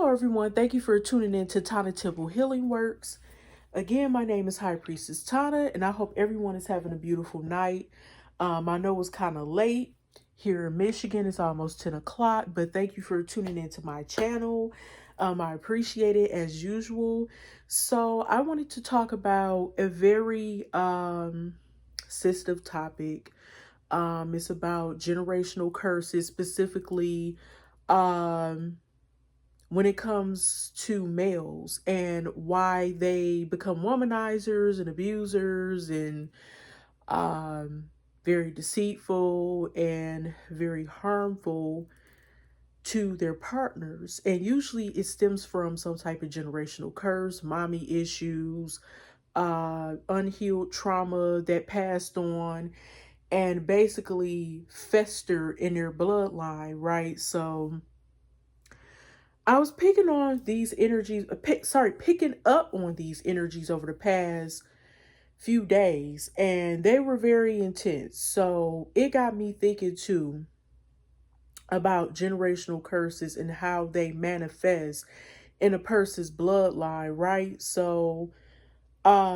Hello, everyone. Thank you for tuning in to Tana Temple Healing Works. Again, my name is High Priestess Tana, and I hope everyone is having a beautiful night. I know it's kind of late here in Michigan. It's almost 10 o'clock, but thank you for tuning into my channel. I appreciate it as usual. So I wanted to talk about a very sensitive topic. It's about generational curses, specifically um when it comes to males and why they become womanizers and abusers and um, very deceitful and very harmful to their partners. And usually it stems from some type of generational curse, mommy issues, unhealed trauma that passed on and basically fester in their bloodline, right? So I was picking on these energies, picking up on these energies over the past few days, and they were very intense. So it got me thinking too about generational curses and how they manifest in a person's bloodline, right? So,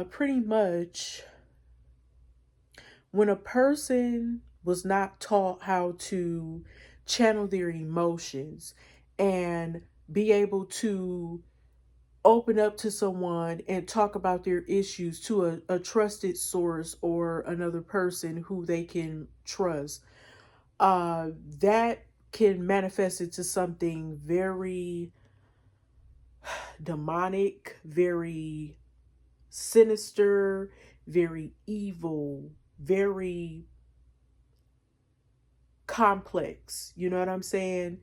pretty much when a person was not taught how to channel their emotions and be able to open up to someone and talk about their issues to a trusted source or another person who they can trust, that can manifest into something very demonic, very sinister, very evil, very complex. You know what I'm saying?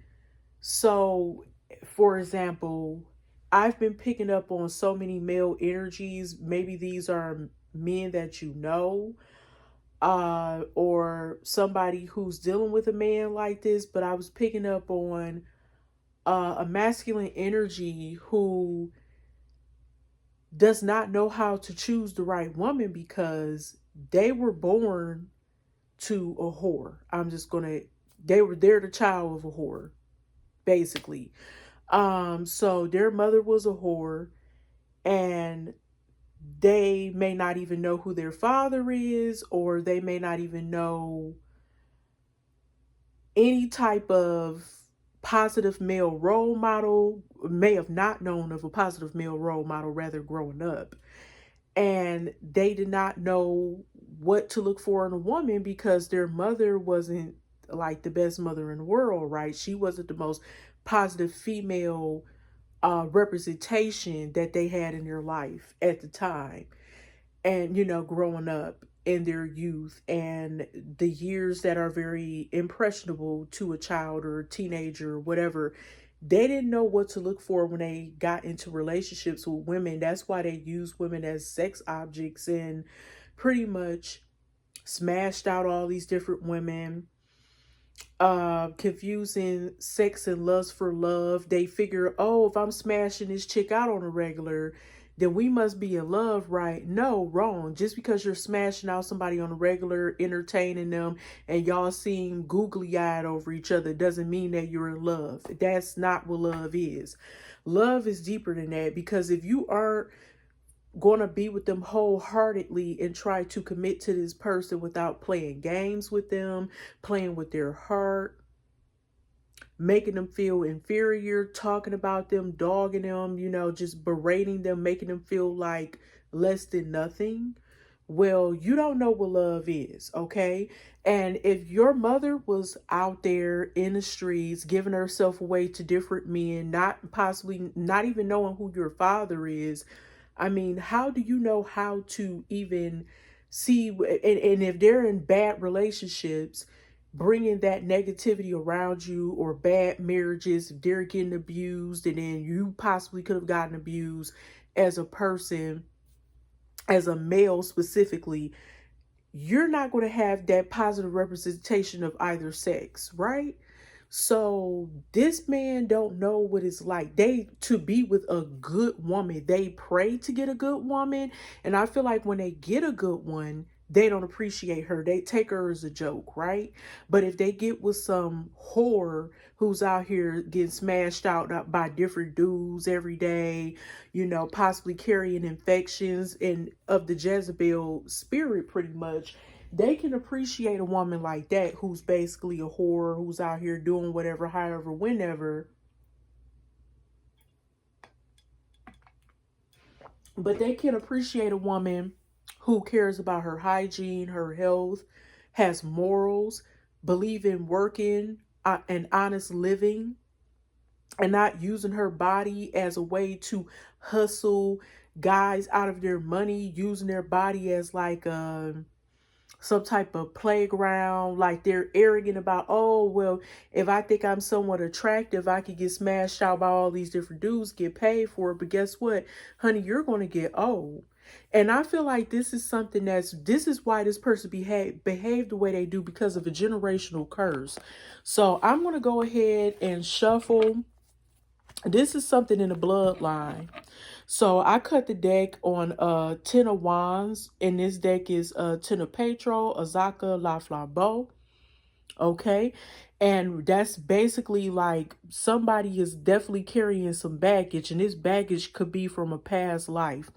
So, for example, I've been picking up on so many male energies. Maybe these are men that you know, or somebody who's dealing with a man like this. But I was picking up on a masculine energy who does not know how to choose the right woman because they were born to a whore. They're the child of a whore, basically. So their mother was a whore, and they may not even know who their father is, or they may not even know any type of positive male role model, may have not known of a positive male role model rather growing up. And they did not know what to look for in a woman because their mother wasn't like the best mother in the world, right? She wasn't the most positive female representation that they had in their life at the time. And, growing up in their youth and the years that are very impressionable to a child or a teenager or whatever, they didn't know what to look for when they got into relationships with women. That's why they use women as sex objects and pretty much smashed out all these different women, confusing sex and lust for love. They figure, oh, if I'm smashing this chick out on a regular, then we must be in love, right? No, wrong. Just because you're smashing out somebody on a regular, entertaining them, and y'all seem googly eyed over each other doesn't mean that you're in love. That's not what love is. Love is deeper than that, because if you aren't going to be with them wholeheartedly and try to commit to this person without playing games with them, playing with their heart, making them feel inferior, talking about them, dogging them, just berating them, making them feel like less than nothing. Well, you don't know what love is, okay? And if your mother was out there in the streets giving herself away to different men, not even knowing who your father is, I mean, how do you know how to even see? And if they're in bad relationships, bringing that negativity around you, or bad marriages, if they're getting abused, and then you possibly could have gotten abused as a person, as a male specifically, you're not going to have that positive representation of either sex, right? So this man don't know what it's like. To be with a good woman, they pray to get a good woman. And I feel like when they get a good one, they don't appreciate her. They take her as a joke, right? But if they get with some whore who's out here getting smashed out by different dudes every day, possibly carrying infections and of the Jezebel spirit pretty much, they can appreciate a woman like that who's basically a whore, who's out here doing whatever, however, whenever. But they can appreciate a woman who cares about her hygiene, her health, has morals, believe in working and honest living, and not using her body as a way to hustle guys out of their money, using their body as like some type of playground, like they're arrogant about, oh, well, if I think I'm somewhat attractive, I could get smashed out by all these different dudes, get paid for it. But guess what, honey, you're going to get old. And I feel like this is something this is why this person behaved the way they do, because of a generational curse. So I'm going to go ahead and shuffle. This is something in the bloodline. So I cut the deck on Ten of Wands, and this deck is Ten of Petro, Azaka, La Flambeau. Okay. And that's basically like somebody is definitely carrying some baggage, and this baggage could be from a past life.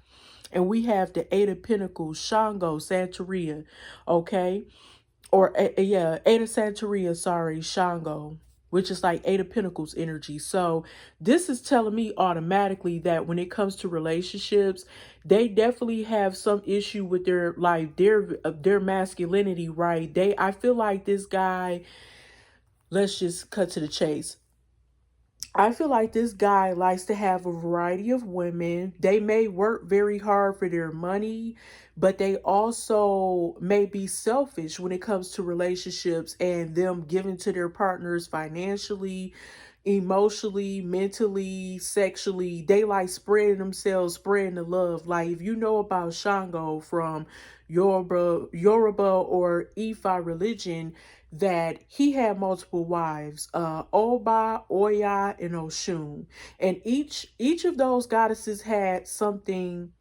And we have the Eight of Pentacles, Shango, Santeria. Okay. Or yeah, Eight of Santeria, sorry, Shango, which is like Eight of Pentacles energy. So this is telling me automatically that when it comes to relationships, they definitely have some issue with their like their masculinity, right? I feel like this guy, let's just cut to the chase. I feel like this guy likes to have a variety of women. They may work very hard for their money, but they also may be selfish when it comes to relationships and them giving to their partners financially, emotionally, mentally, sexually. They like spreading themselves, spreading the love. Like if you know about Shango from Yoruba or Ifa religion, that he had multiple wives, Oba, Oya, and Oshun. And each of those goddesses had something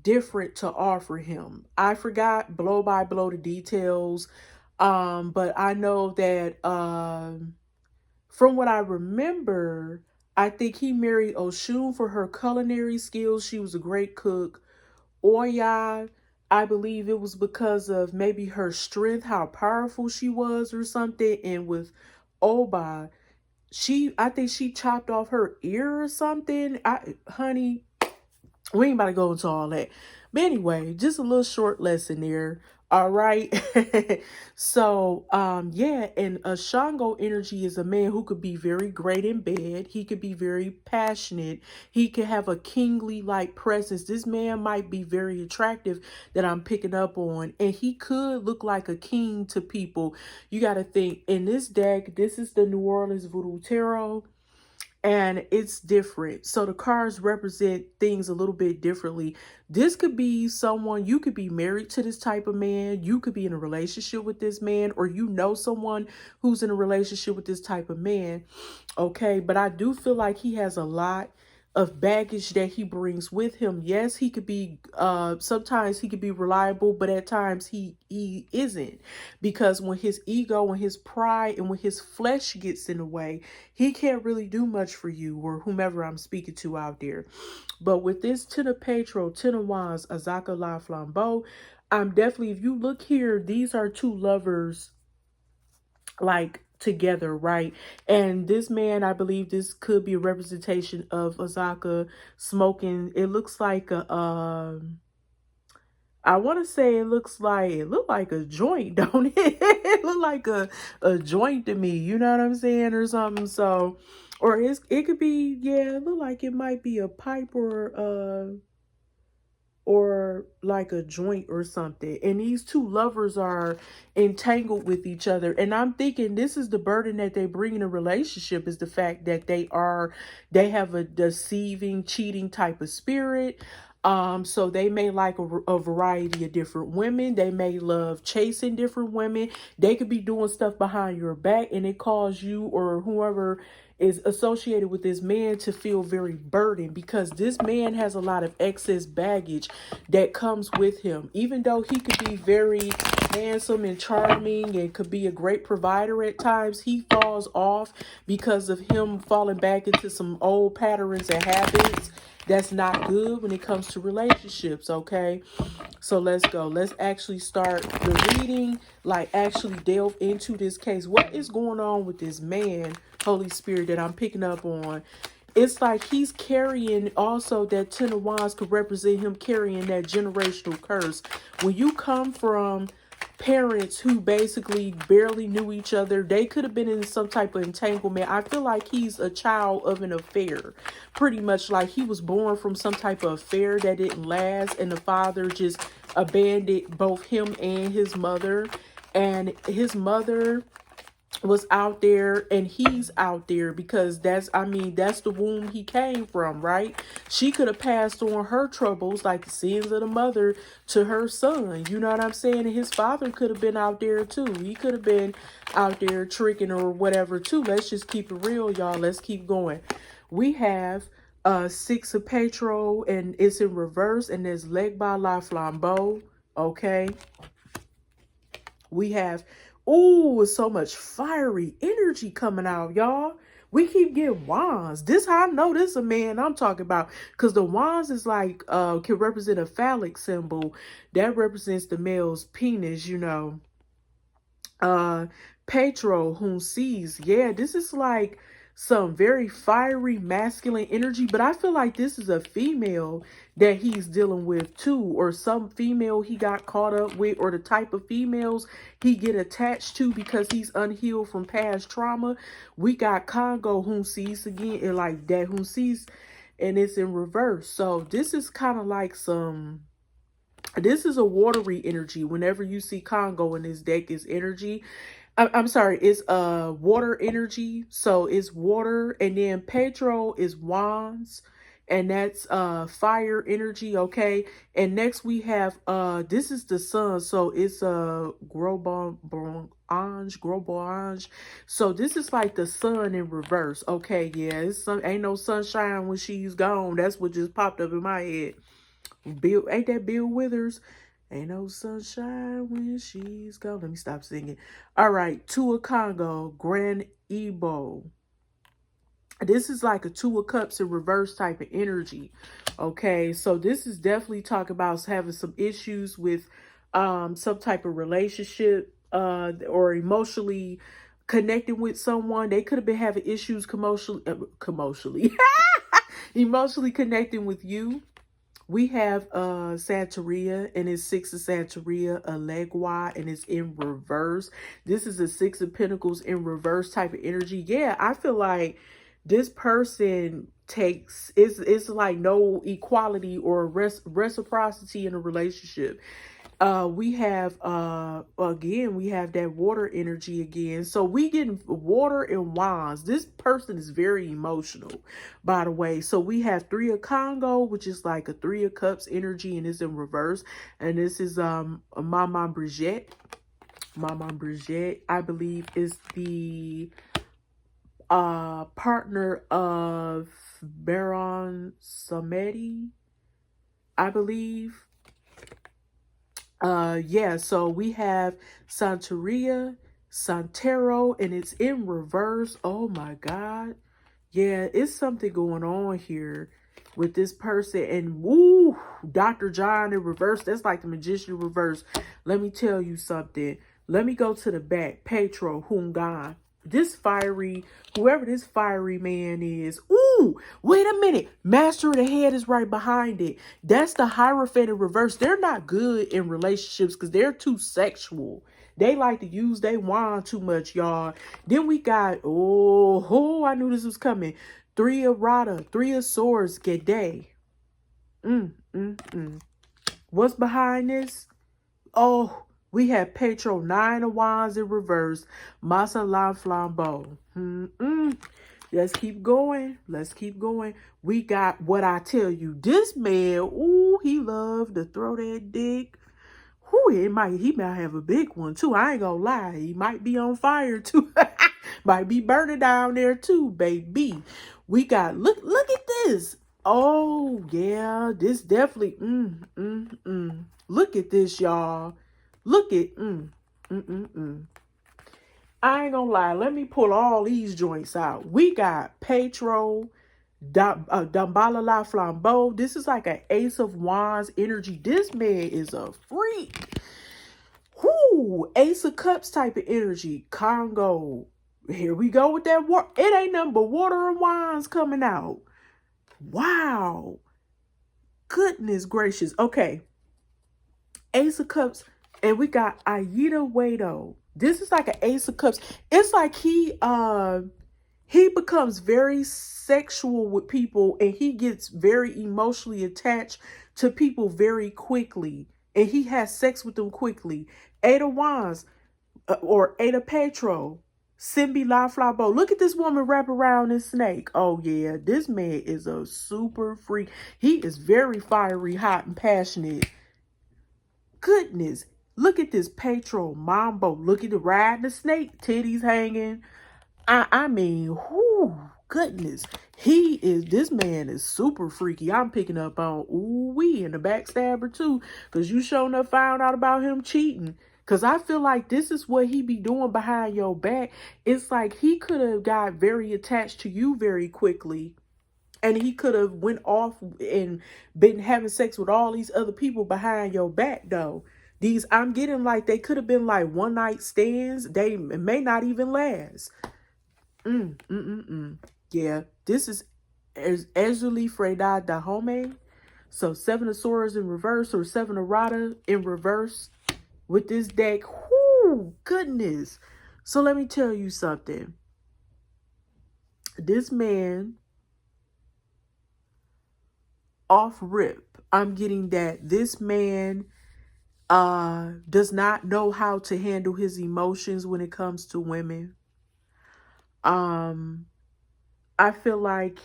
different to offer him. I forgot blow by blow the details. But I know that from what I remember, I think he married Oshun for her culinary skills. She was a great cook. Oya, I believe it was because of maybe her strength, how powerful she was or something. And with Oba, I think she chopped off her ear or something. Honey, we ain't about to go into all that. But anyway, just a little short lesson there. All right. So, yeah, and a Shango energy is a man who could be very great in bed. He could be very passionate. He could have a kingly like presence. This man might be very attractive that I'm picking up on, and he could look like a king to people. You got to think in this deck, this is the New Orleans Voodoo Tarot, and it's different. So the cards represent things a little bit differently. This could be someone, you could be married to this type of man, you could be in a relationship with this man, or you know someone who's in a relationship with this type of man. Okay, but I do feel like he has a lot of baggage that he brings with him. Yes, he could be sometimes he could be reliable, but at times he isn't, because when his ego and his pride and when his flesh gets in the way, he can't really do much for you or whomever I'm speaking to out there. But with this Ten of Petro, Ten of Wands, Azaka La Flambeau, I'm definitely, if you look here, these are two lovers like together, right? And this man, I believe this could be a representation of Azaka smoking. It looks like a I want to say it look like a joint, don't it? It look like a joint to me, you know what I'm saying, or something. So, or it could be, yeah, it look like it might be a pipe or like a joint or something. And these two lovers are entangled with each other. And I'm thinking this is the burden that they bring in a relationship, is the fact that they have a deceiving, cheating type of spirit. So they may like a variety of different women. They may love chasing different women. They could be doing stuff behind your back, and it cause you or whoever is associated with this man to feel very burdened, because this man has a lot of excess baggage that comes with him. Even though he could be very handsome and charming and could be a great provider at times, he falls off because of him falling back into some old patterns and habits that's not good when it comes to relationships. Okay, so let's go. Let's actually start the reading, like actually delve into this case. What is going on with this man, Holy Spirit, that I'm picking up on? It's like he's carrying also that Ten of Wands could represent him carrying that generational curse. When you come from parents who basically barely knew each other, they could have been in some type of entanglement. I feel like he's a child of an affair, pretty much like he was born from some type of affair that didn't last, and the father just abandoned both him and his mother, and his mother was out there and he's out there because that's the womb he came from, right? She could have passed on her troubles, like the sins of the mother, to her son. You know what I'm saying? And his father could have been out there too. He could have been out there tricking or whatever too. Let's just keep it real, y'all. Let's keep going. We have Six of Petro, and it's in reverse, and there's Leg by La Flambeau. Okay. We have, oh, so much fiery energy coming out, y'all. We keep getting wands. This how I know this is a man I'm talking about. Because the wands is like, can represent a phallic symbol. That represents the male's penis, you know. Petro, whom sees. Yeah, this is like some very fiery masculine energy, but I feel like this is a female that he's dealing with too, or some female he got caught up with, or the type of females he get attached to because he's unhealed from past trauma. We got Congo, whom sees again, and like that, whom sees, and it's in reverse. So this is kind of like some, this is a watery energy. Whenever you see Congo in this deck, is energy. I'm sorry, it's water energy. So it's water, and then Petro is wands, and that's fire energy. Okay, and next we have this is the sun, so it's Grobonge. So this is like the sun in reverse. Okay, yeah, it's ain't no sunshine when she's gone. That's what just popped up in my head. Bill, ain't that Bill Withers? Ain't no sunshine when she's gone. Let me stop singing. All right, Two of Congo, Grand Ebo. This is like a Two of Cups in reverse type of energy. Okay, so this is definitely talking about having some issues with some type of relationship or emotionally connecting with someone. They could have been having issues emotionally connecting with you. We have Santeria, and it's Six of Santeria, a Legua, and it's in reverse. This is a Six of Pentacles in reverse type of energy. Yeah, I feel like this person takes, it's like no equality or reciprocity in a relationship. We have again, we have that water energy again. So we getting water and wands. This person is very emotional, by the way. So we have Three of Congo, which is like a Three of Cups energy, and it's in reverse. And this is Mama Brigitte. Mama Brigitte, I believe, is the partner of Baron Samedi, I believe. Yeah, so we have Santeria, Santero, and it's in reverse. Oh my God. Yeah, it's something going on here with this person. And woo, Dr. John in reverse. That's like the magician in reverse. Let me tell you something. Let me go to the back. Petro, Hungan. This fiery, whoever this fiery man is. Ooh, wait a minute. Master of the Head is right behind it. That's the Hierophant in reverse. They're not good in relationships because they're too sexual. They like to use their wand too much, y'all. Then we got, I knew this was coming. Three of Rada, Three of Swords, Gede. What's behind this? Oh, we have Petro, Nine of Wands in reverse. Masa La Flambeau. Let's keep going. Let's keep going. We got what I tell you. This man, ooh, he loved to throw that dick. Ooh, he might have a big one too. I ain't gonna lie. He might be on fire too. Might be burning down there too, baby. We got, look at this. Oh, yeah, this definitely, Look at this, y'all. Look at, I ain't gonna lie. Let me pull all these joints out. We got Petro, Dambala La Flambeau. This is like an Ace of Wands energy. This man is a freak. Whoo, Ace of Cups type of energy. Congo. Here we go with that water. It ain't nothing but water and wines coming out. Wow. Goodness gracious. Okay. Ace of Cups. And we got Aida Wado. This is like an Ace of Cups. It's like he becomes very sexual with people, and he gets very emotionally attached to people very quickly, and he has sex with them quickly. Ada Wands, or Ada Petro, Simbi La Flabo. Look at this woman wrap around this snake. Oh yeah, this man is a super freak. He is very fiery, hot, and passionate. Goodness, look at this Petro Mambo. Look at the riding the snake, titties hanging. I mean, whoo, goodness. This man is super freaky. I'm picking up on, ooh-wee, and the backstabber too, because you sure enough found out about him cheating. Because I feel like this is what he be doing behind your back. It's like he could have got very attached to you very quickly, and he could have went off and been having sex with all these other people behind your back, though. I'm getting like they could have been like one night stands. They may not even last. Yeah, this is Ezuli Freda Dahome. So 7 of Swords in reverse, or 7 of Rada in reverse with this deck. Whoo, goodness. So let me tell you something. This man, off rip, I'm getting that this man does not know how to handle his emotions when it comes to women. I feel like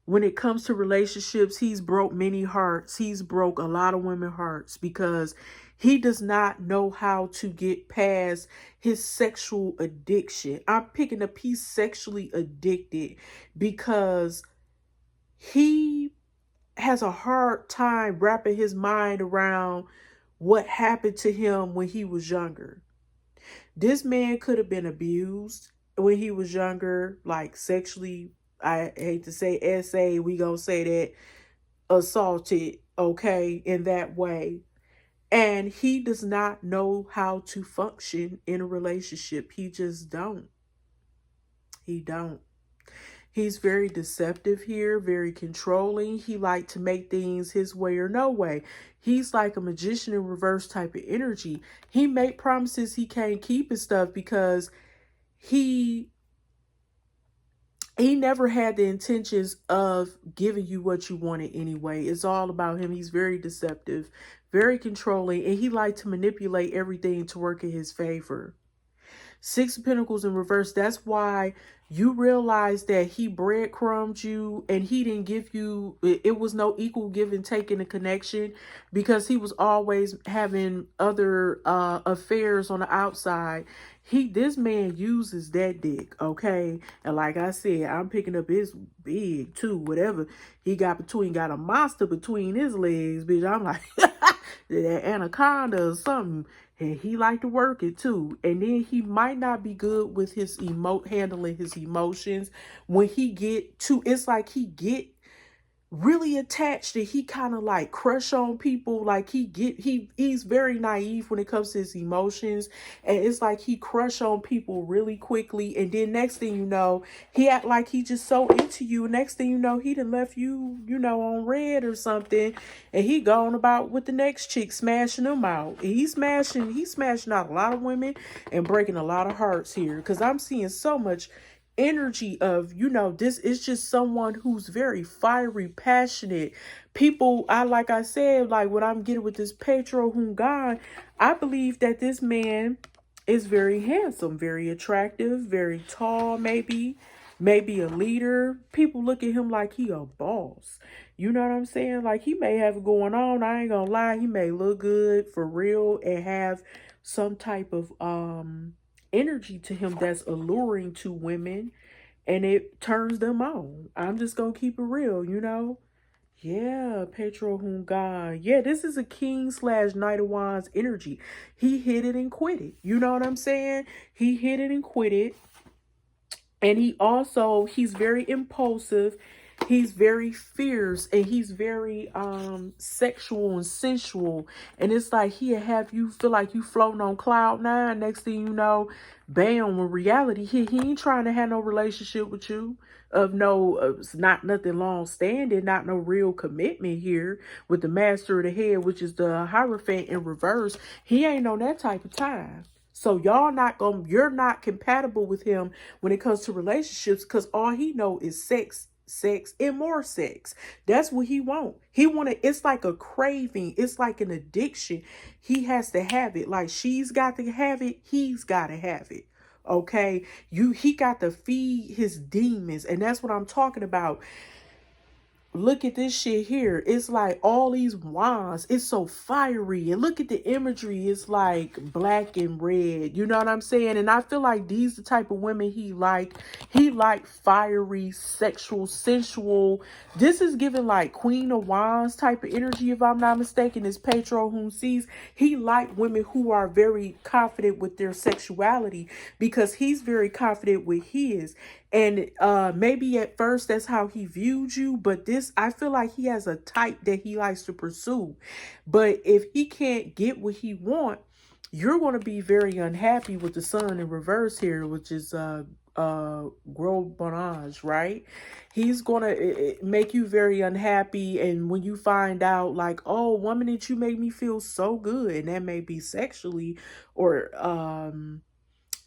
when it comes to relationships, he's broke many hearts. He's broke a lot of women's hearts because he does not know how to get past his sexual addiction. I'm picking up he's sexually addicted because he has a hard time wrapping his mind around what happened to him when he was younger. This man could have been abused when he was younger, like sexually. I hate to say SA, we gonna say that, assaulted, okay, in that way. And he does not know how to function in a relationship. He just don't. He don't. He's very deceptive here, very controlling. He like to make things his way or no way. He's like a magician in reverse type of energy. He make promises he can't keep and stuff because he never had the intentions of giving you what you wanted anyway. It's all about him. He's very deceptive, very controlling, and he liked to manipulate everything to work in his favor. 6 of Pentacles in reverse. That's why you realize that he breadcrumbed you and he didn't give you, it was no equal give and take in the connection because he was always having other affairs on the outside. This man uses that dick, okay? And like I said, I'm picking up his big too, whatever he got a monster between his legs, bitch. I'm like, that anaconda or something. And he like to work it too. And then he might not be good with his handling his emotions. When he get to, it's like he get really attached and he kind of like crush on people. Like he's very naive when it comes to his emotions, and it's like he crush on people really quickly, and then next thing you know, he act like he just so into you. Next thing you know, he done left you, on red or something, and he gone about with the next chick, smashing them out. He's smashing out a lot of women and breaking a lot of hearts here, because I'm seeing so much energy of, this is just someone who's very fiery, passionate. People, like I said, like what I'm getting with this Petro Hungan, I believe that this man is very handsome, very attractive, very tall, maybe a leader. People look at him like he a boss. You know what I'm saying? Like he may have it going on. I ain't gonna lie. He may look good for real and have some type of energy to him that's alluring to women, and it turns them on. I'm just gonna keep it real, you know. Yeah, Petro Hungan. Yeah, this is a king slash Knight of Wands energy. He hit it and quit it. You know what I'm saying? He hit it and quit it. And he's very impulsive. He's very fierce, and he's very sexual and sensual. And it's like he'll have you feel like you floating on cloud nine. Next thing you know, bam, in reality, he ain't trying to have no relationship with you. It's not nothing long standing, not no real commitment here with the master of the head, which is the Hierophant in reverse. He ain't on that type of time. So you're not compatible with him when it comes to relationships, because all he know is sex, sex, and more sex. That's what he want. It's like a craving. It's like an addiction. He has to have it. Like she's got to have it. He's got to have it. Okay. He got to feed his demons. And that's what I'm talking about. Look at this shit here. It's like all these wands. It's so fiery. And look at the imagery. It's like black and red. You know what I'm saying? And I feel like these the type of women he like. He like fiery, sexual, sensual. This is giving like Queen of Wands type of energy, if I'm not mistaken. Is Petro whom sees. He like women who are very confident with their sexuality, because he's very confident with his. And maybe at first that's how he viewed you, but I feel like he has a type that he likes to pursue. But if he can't get what he want, you're going to be very unhappy with the sun in reverse here, which is gros bonage, right? He's going to make you very unhappy. And when you find out like, oh, woman, that you make me feel so good, and that may be sexually or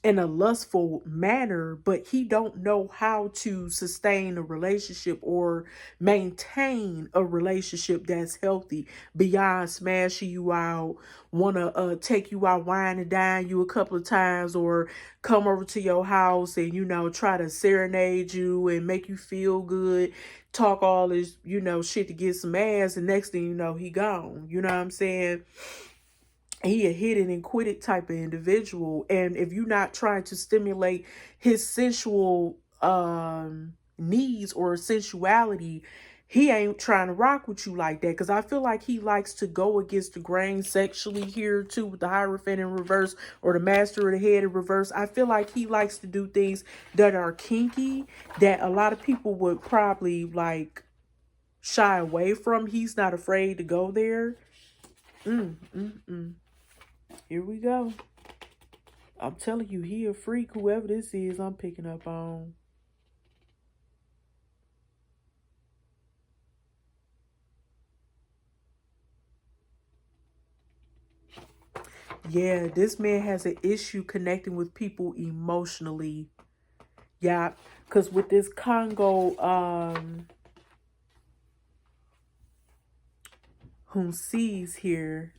in a lustful manner, but he don't know how to sustain a relationship or maintain a relationship that's healthy beyond smashing you out, want to take you out, wine and dine you a couple of times, or come over to your house and, try to serenade you and make you feel good, talk all this, shit to get some ass, and next thing you know, he gone. You know what I'm saying? He a hit it and quit it type of individual. And if you're not trying to stimulate his sensual needs or sensuality, he ain't trying to rock with you like that. Because I feel like he likes to go against the grain sexually here too, with the Hierophant in reverse or the Master of the Head in reverse. I feel like he likes to do things that are kinky, that a lot of people would probably like shy away from. He's not afraid to go there. Here we go. I'm telling you, he a freak, whoever this is I'm picking up on. Yeah, this man has an issue connecting with people emotionally. Yeah, because with this Congo, whom sees here,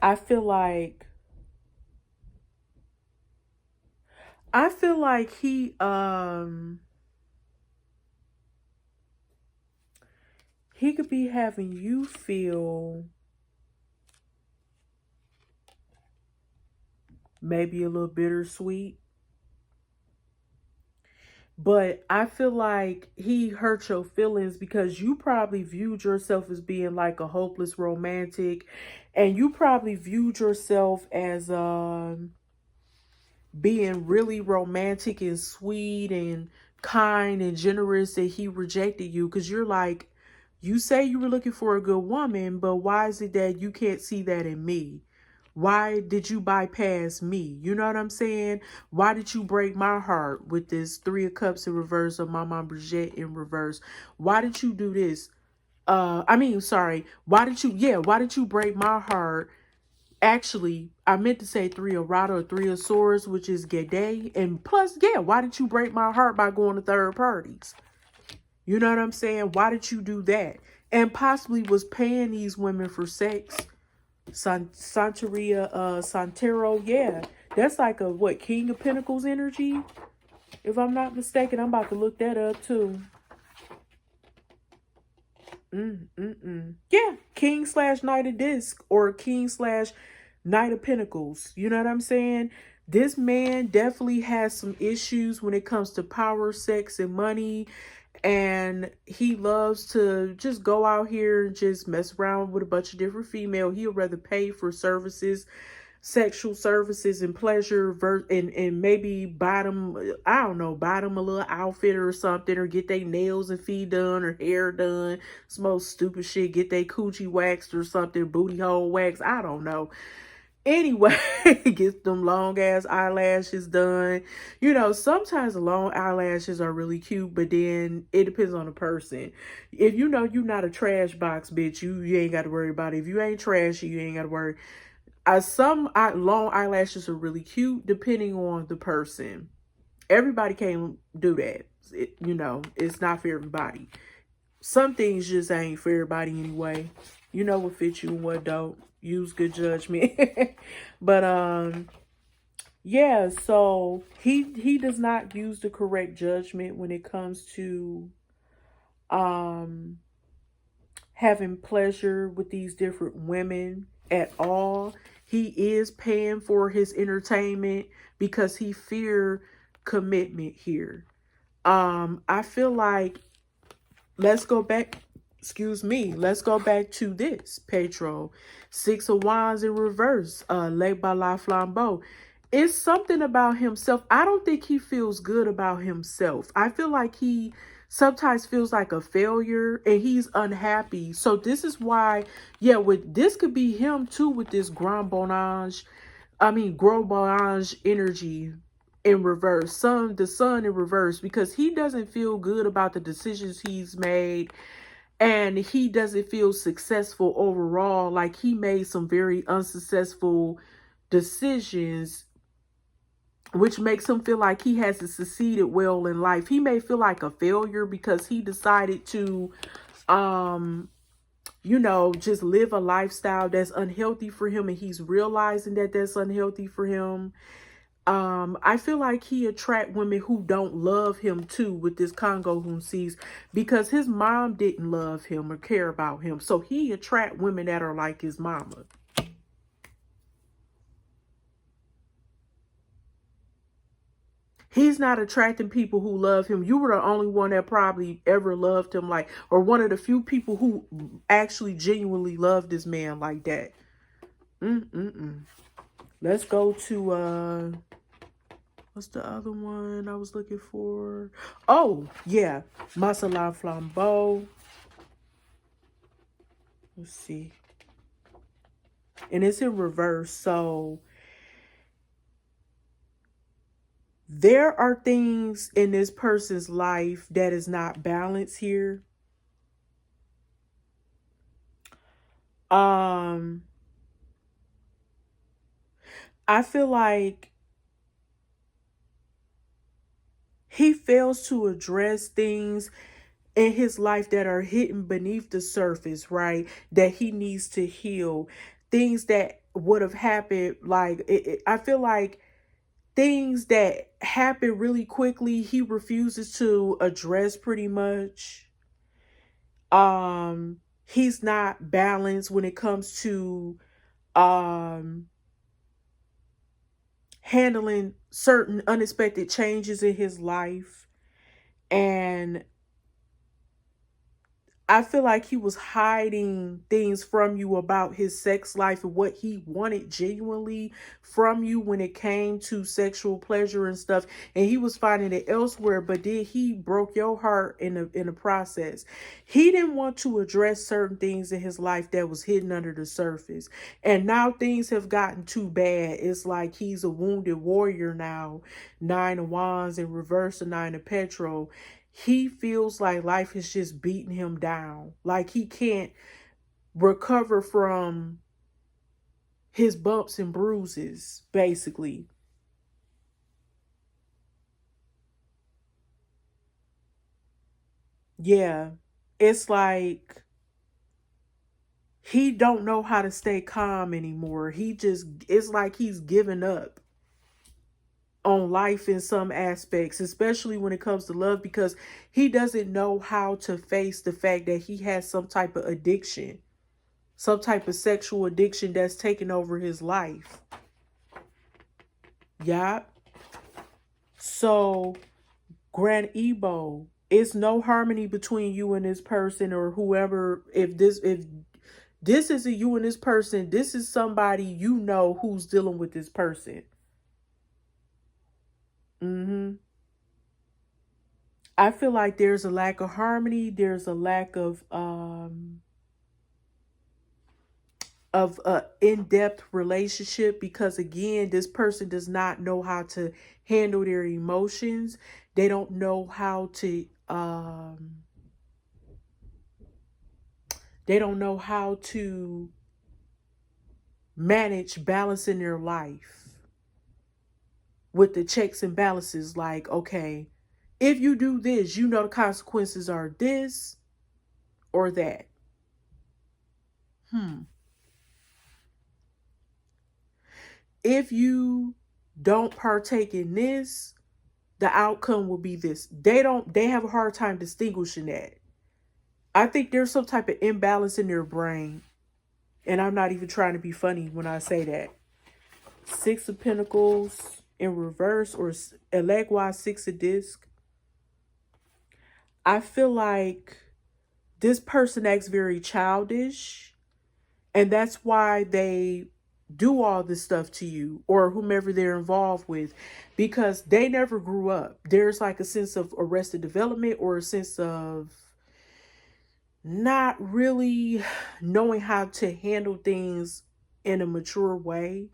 I feel like he could be having you feel maybe a little bittersweet. But I feel like he hurt your feelings because you probably viewed yourself as being like a hopeless romantic, and you probably viewed yourself as being really romantic and sweet and kind and generous, that he rejected you because you're like, you say you were looking for a good woman, but why is it that you can't see that in me? Why did you bypass me? You know what I'm saying? Why did you break my heart with this Three of Cups in reverse or Mama Brigitte in reverse? Why did you do this? Why did you break my heart? Actually, I meant to say Three of Rada or Three of Swords, which is Gede. And plus, why did you break my heart by going to third parties? You know what I'm saying? Why did you do that? And possibly was paying these women for sex. Santeria, Santero, yeah. That's like a, King of Pentacles energy? If I'm not mistaken, I'm about to look that up too. Yeah, King slash Knight of Disc, or King slash Knight of Pentacles. You know what I'm saying? This man definitely has some issues when it comes to power, sex, and money. And he loves to just go out here and just mess around with a bunch of different female. He'll rather pay for services, sexual services and pleasure, and maybe buy them, I don't know, buy them a little outfit or something, or get their nails and feet done or hair done. Some most stupid shit. Get their coochie waxed or something, booty hole waxed. I don't know. Anyway, get them long ass eyelashes done. You know, sometimes the long eyelashes are really cute, but then it depends on the person. If you know you're not a trash box bitch, you ain't got to worry about it. If you ain't trashy, you ain't got to worry. Some long eyelashes are really cute depending on the person. Everybody can't do that. You know, it's not for everybody. Some things just ain't for everybody anyway. You know what fits you and what don't. Use good judgment. But yeah, so he does not use the correct judgment when it comes to having pleasure with these different women at all. He is paying for his entertainment because he fear commitment here. I feel like, let's go back, excuse me, let's go back to this, Petro. Six of Wands in reverse, led by La Flambeau. It's something about himself. I don't think he feels good about himself. I feel like he sometimes feels like a failure and he's unhappy. So this is why, yeah, with this could be him too, with this gros bonage energy in reverse. The sun in reverse, because he doesn't feel good about the decisions he's made, and he doesn't feel successful overall. Like, he made some very unsuccessful decisions, which makes him feel like he hasn't succeeded well in life. He may feel like a failure because he decided to you know, just live a lifestyle that's unhealthy for him, and he's realizing that that's unhealthy for him. I feel like he attract women who don't love him too, with this Congo whom sees, because his mom didn't love him or care about him. So he attract women that are like his mama. He's not attracting people who love him. You were the only one that probably ever loved him, like, or one of the few people who actually genuinely loved this man like that. Let's go to what's the other one I was looking for? Oh, yeah. Masala Flambeau. Let's see. And it's in reverse. So there are things in this person's life that is not balanced here. I feel like he fails to address things in his life that are hidden beneath the surface, right? That he needs to heal. Things that would have happened, like, I feel like things that happen really quickly, he refuses to address pretty much. He's not balanced when it comes to handling certain unexpected changes in his life. And I feel like he was hiding things from you about his sex life and what he wanted genuinely from you when it came to sexual pleasure and stuff. And he was finding it elsewhere, but he broke your heart in the process. He didn't want to address certain things in his life that was hidden under the surface. And now things have gotten too bad. It's like he's a wounded warrior now. Nine of Wands in reverse, the Nine of Petro. He feels like life has just beaten him down. Like he can't recover from his bumps and bruises, basically. Yeah. It's like he don't know how to stay calm anymore. It's like he's given up on life in some aspects, especially when it comes to love, because he doesn't know how to face the fact that he has some type of addiction. some type of sexual addiction that's taking over his life. Yeah. So, Grand Ebo, it's no harmony between you and this person or whoever. If this isn't you and this person, this is somebody you know who's dealing with this person. I feel like there's a lack of harmony. There's a lack of a in-depth relationship, because again, this person does not know how to handle their emotions. They don't know how to they don't know how to manage balance in their life with the checks and balances. Like, okay, if you do this, you know the consequences are this or that. If you don't partake in this, the outcome will be this. They have a hard time distinguishing that. I think there's some type of imbalance in their brain. And I'm not even trying to be funny when I say that. Six of Pentacles in reverse, or likewise Six of Disc. I feel like this person acts very childish. And that's why they do all this stuff to you or whomever they're involved with, because they never grew up. There's like a sense of arrested development, or a sense of not really knowing how to handle things in a mature way,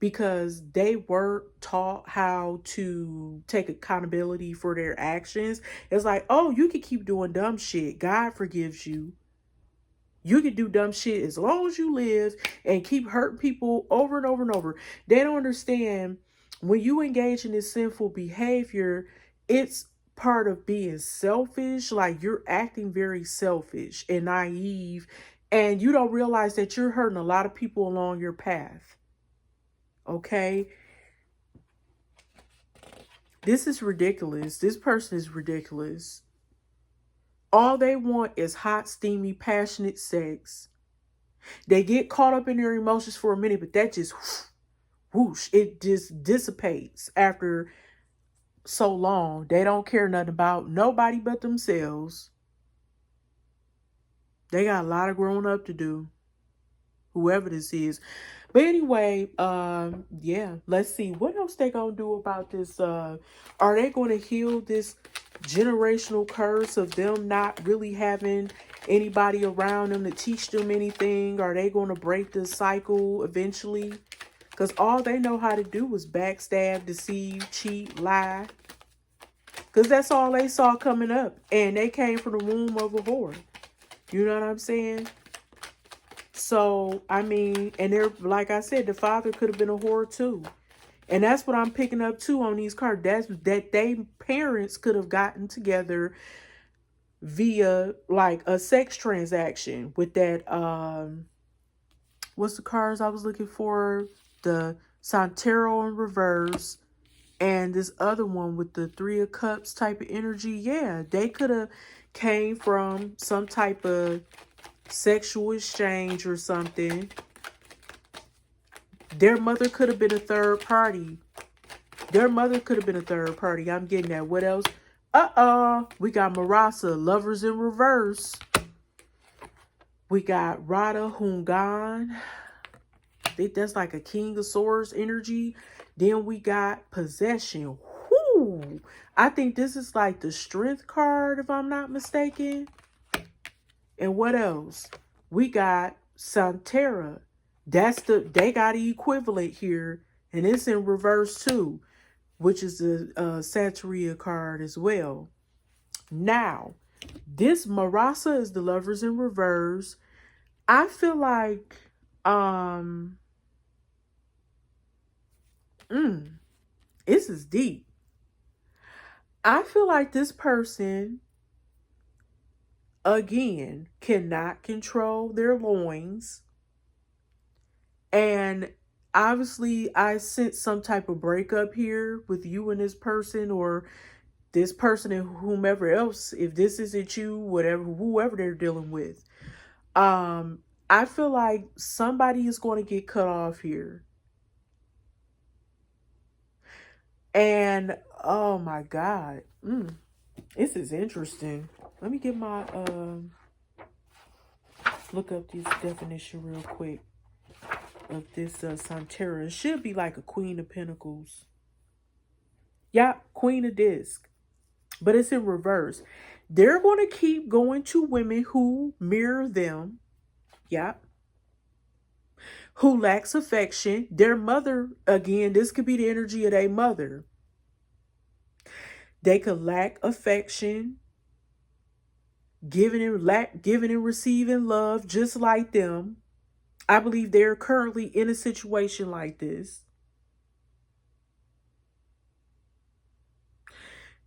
because they weren't taught how to take accountability for their actions. It's like, oh, you can keep doing dumb shit. God forgives you. You can do dumb shit as long as you live and keep hurting people over and over and over. They don't understand, when you engage in this sinful behavior, it's part of being selfish. Like, you're acting very selfish and naive, and you don't realize that you're hurting a lot of people along your path. Okay? This is ridiculous. This person is ridiculous. All they want is hot, steamy, passionate sex. They get caught up in their emotions for a minute, but that just whoosh, it just dissipates after so long. They don't care nothing about nobody but themselves. They got a lot of growing up to do, whoever this is. But anyway, yeah, let's see what else they gonna do about this. Are they gonna heal this generational curse of them not really having anybody around them to teach them anything? Are they gonna break the cycle eventually? Because all they know how to do was backstab, deceive, cheat, lie. Because that's all they saw coming up. And they came from the womb of a whore. You know what I'm saying? So, I mean, and they're, like I said, the father could have been a whore too. And that's what I'm picking up too on these cards. That they parents could have gotten together via like a sex transaction with that, what's the cards I was looking for? The Santero in reverse. And this other one with the Three of Cups type of energy. Yeah, they could have came from some type of sexual exchange or something. Their mother could have been a third party. Their mother could have been a third party. I'm getting that. What else? We got Marasa, lovers in reverse. We got Radha Hungan. I think that's like a King of Swords energy. Then we got possession. Whoo! I think this is like the strength card, if I'm not mistaken. And what else? We got Santera. They got the equivalent here. And it's in reverse too, which is the Santeria card as well. Now, this Marasa is the lovers in reverse. I feel like this is deep. I feel like this person, again, cannot control their loins. And obviously, I sense some type of breakup here with you and this person, or this person and whomever else. If this isn't you, whatever, whoever they're dealing with. I I feel like somebody is going to get cut off here. And oh my God. This is interesting. Let me get my look up this definition real quick of this Santera. It should be like a Queen of Pentacles. Yeah, Queen of Disc. But it's in reverse. They're going to keep going to women who mirror them. Yeah. Who lacks affection. Their mother, again, this could be the energy of their mother. They could lack affection, giving and receiving love just like them. I believe they're currently in a situation like this.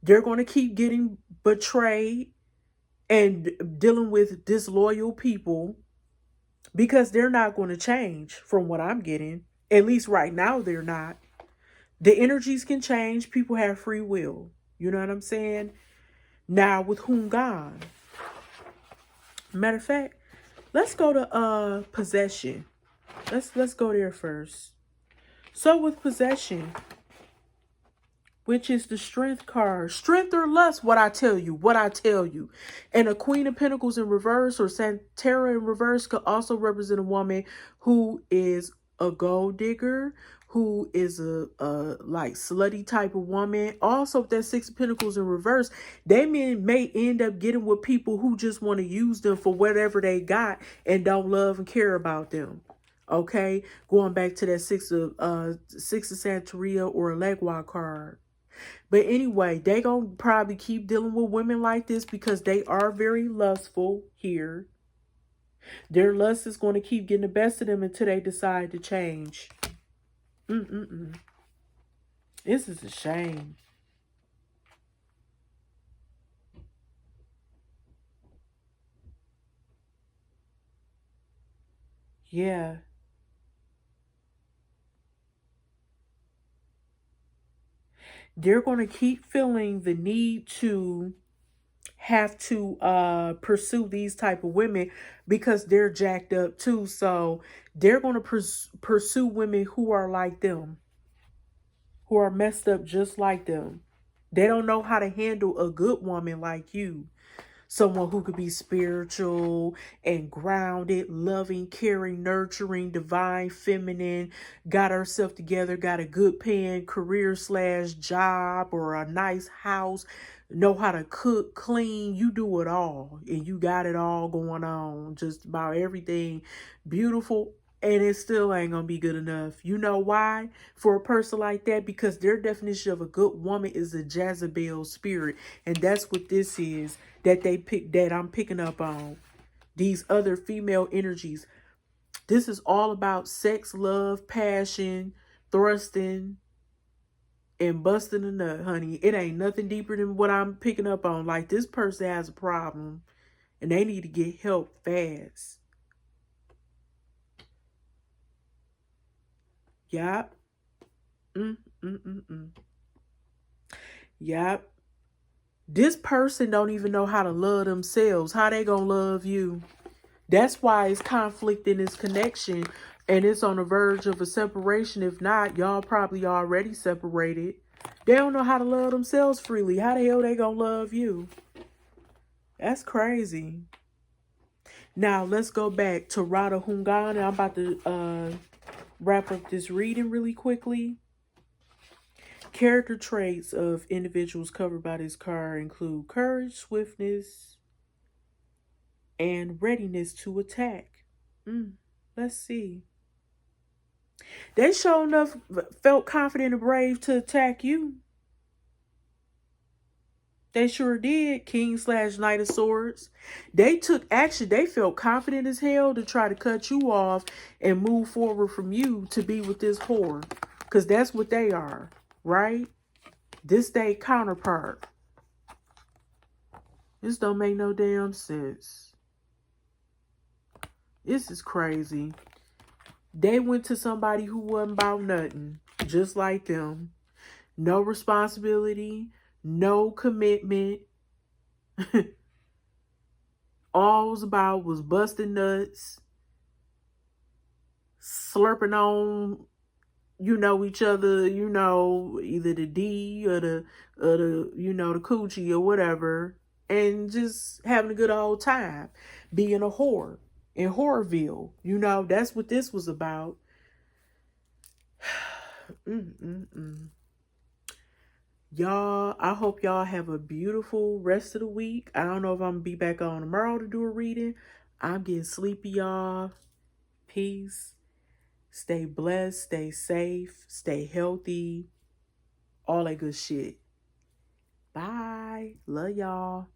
They're going to keep getting betrayed and dealing with disloyal people because they're not going to change from what I'm getting. At least right now, they're not. The energies can change. People have free will. You know what I'm saying? Now with Hungan. Matter of fact, let's go to possession. Let's go there first. So with possession, which is the strength card. Strength or lust, what I tell you. And a Queen of Pentacles in reverse or Santera in reverse could also represent a woman who is a gold digger, who is a like slutty type of woman. Also, if that Six of Pentacles in reverse, they may end up getting with people who just want to use them for whatever they got and don't love and care about them. Okay, going back to that six of Santeria or a Legua card. But anyway, they gonna probably keep dealing with women like this because they are very lustful here. Their lust is going to keep getting the best of them until they decide to change. This is a shame. Yeah. They're going to keep feeling the need to have to pursue these type of women because they're jacked up too. So they're going to pursue women who are like them, who are messed up just like them. They don't know how to handle a good woman like you. Someone who could be spiritual and grounded, loving, caring, nurturing, divine, feminine, got herself together, got a good paying career / job or a nice house, know how to cook, clean. You do it all and you got it all going on. Just about everything beautiful. And it still ain't going to be good enough. You know why? For a person like that, because their definition of a good woman is a Jezebel spirit. And that's what this is that I'm picking up on. These other female energies. This is all about sex, love, passion, thrusting, and busting a nut, honey. It ain't nothing deeper than what I'm picking up on. Like, this person has a problem and they need to get help fast. Yep. Yep. This person don't even know how to love themselves. How they gonna love you? That's why it's conflict in this connection. And it's on the verge of a separation. If not, y'all probably already separated. They don't know how to love themselves freely. How the hell they gonna love you? That's crazy. Now, let's go back to Radha Hungan. I'm about to wrap up this reading really quickly. Character traits of individuals covered by this card include courage, swiftness, and readiness to attack. Let's see. They sure enough felt confident and brave to attack you. They sure did. King / Knight of Swords. They took action. They felt confident as hell to try to cut you off and move forward from you to be with this whore. Because that's what they are, right? This day counterpart. This don't make no damn sense. This is crazy. They went to somebody who wasn't about nothing, just like them. No responsibility, no commitment. All it was about was busting nuts slurping on, each other, either the D or the coochie or whatever, and just having a good old time, being a whore in Whoreville. That's what this was about. Y'all, I hope y'all have a beautiful rest of the week. I don't know if I'm gonna be back on tomorrow to do a reading. I'm getting sleepy, y'all. Peace. Stay blessed, stay safe, stay healthy, all that good shit. Bye. Love y'all.